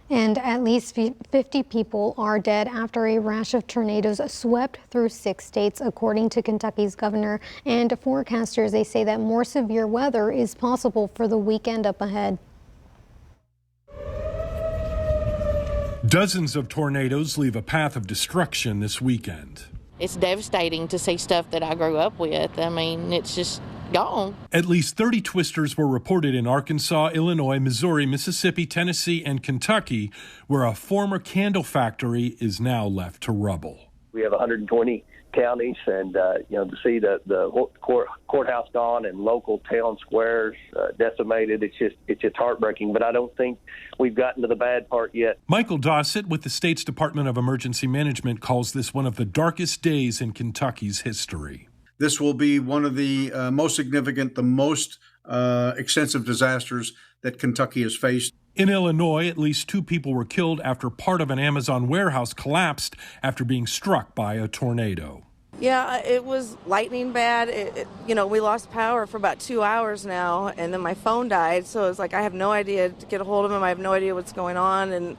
And at least 50 people are dead after a rash of tornadoes swept through 6 states, according to Kentucky's governor. And forecasters, they say that more severe weather is possible for the weekend up ahead. Dozens of tornadoes leave a path of destruction this weekend. It's devastating to see stuff that I grew up with. I mean, it's just gone. At least 30 twisters were reported in Arkansas, Illinois, Missouri, Mississippi, Tennessee, and Kentucky, where a former candle factory is now left to rubble. We have 120 counties, and to see the courthouse gone and local town squares decimated, it's just heartbreaking. But I don't think we've gotten to the bad part yet. Michael Dossett with the state's Department of Emergency Management calls this one of the darkest days in Kentucky's history. This will be one of the most significant, the most extensive disasters that Kentucky has faced. In Illinois, at least 2 people were killed after part of an Amazon warehouse collapsed after being struck by a tornado. Yeah, it was lightning bad. We lost power for about 2 hours now, and then my phone died. So it's like I have no idea to get a hold of him. I have no idea what's going on, and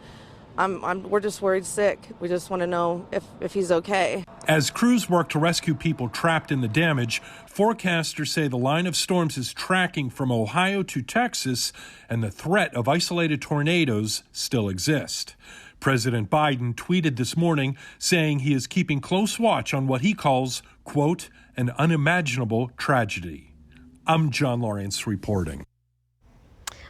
we're just worried sick. We just want to know if he's okay. As crews work to rescue people trapped in the damage, forecasters say the line of storms is tracking from Ohio to Texas, and the threat of isolated tornadoes still exists. President Biden tweeted this morning saying he is keeping close watch on what he calls, quote, an unimaginable tragedy. I'm John Lawrence reporting.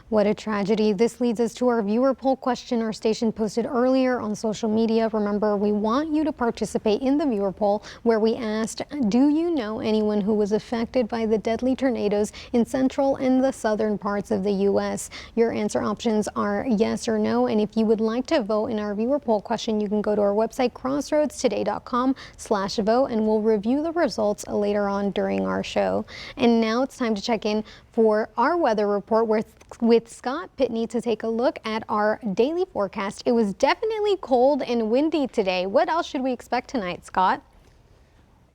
What a tragedy. This leads us to our viewer poll question our station posted earlier on social media. Remember, we want you to participate in the viewer poll where we asked, do you know anyone who was affected by the deadly tornadoes in central and the southern parts of the U.S.? Your answer options are yes or no. And if you would like to vote in our viewer poll question, you can go to our website, crossroadstoday.com/vote, and we'll review the results later on during our show. And now it's time to check in for our weather report with Scott Pitney to take a look at our daily forecast. It was definitely cold and windy today. What else should we expect tonight, Scott?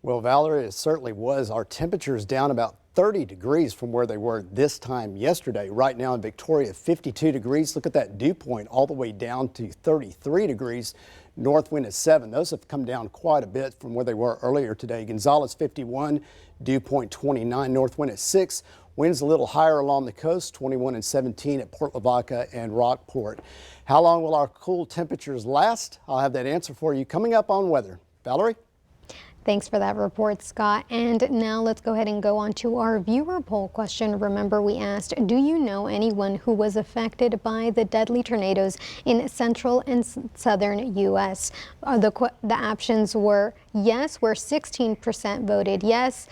Well, Valerie, it certainly was. Our temperatures down about 30 degrees from where they were this time yesterday. Right now in Victoria, 52 degrees. Look at that dew point all the way down to 33 degrees. North wind is 7. Those have come down quite a bit from where they were earlier today. Gonzales 51, dew point 29, north wind is 6. Winds a little higher along the coast, 21 and 17 at Port Lavaca and Rockport. How long will our cool temperatures last? I'll have that answer for you coming up on weather. Valerie? Thanks for that report, Scott. And now let's go ahead and go on to our viewer poll question. Remember, we asked, do you know anyone who was affected by the deadly tornadoes in central and southern U.S.? The options were yes, where 16% voted yes,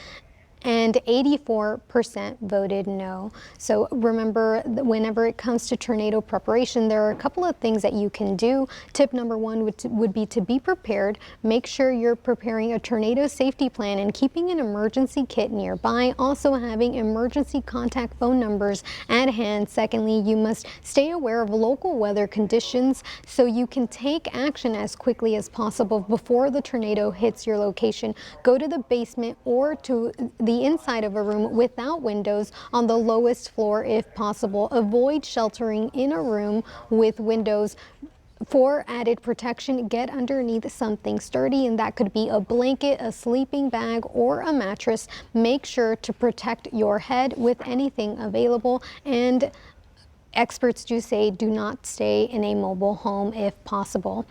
and 84% voted no. So remember, whenever it comes to tornado preparation, there are a couple of things that you can do. Tip number 1 would be to be prepared. Make sure you're preparing a tornado safety plan and keeping an emergency kit nearby. Also having emergency contact phone numbers at hand. Secondly, you must stay aware of local weather conditions so you can take action as quickly as possible before the tornado hits your location. Go to the basement or to the inside of a room without windows on the lowest floor if possible. Avoid sheltering in a room with windows. For added protection, get underneath something sturdy, and that could be a blanket, a sleeping bag, or a mattress. Make sure to protect your head with anything available, and experts do say do not stay in a mobile home if possible.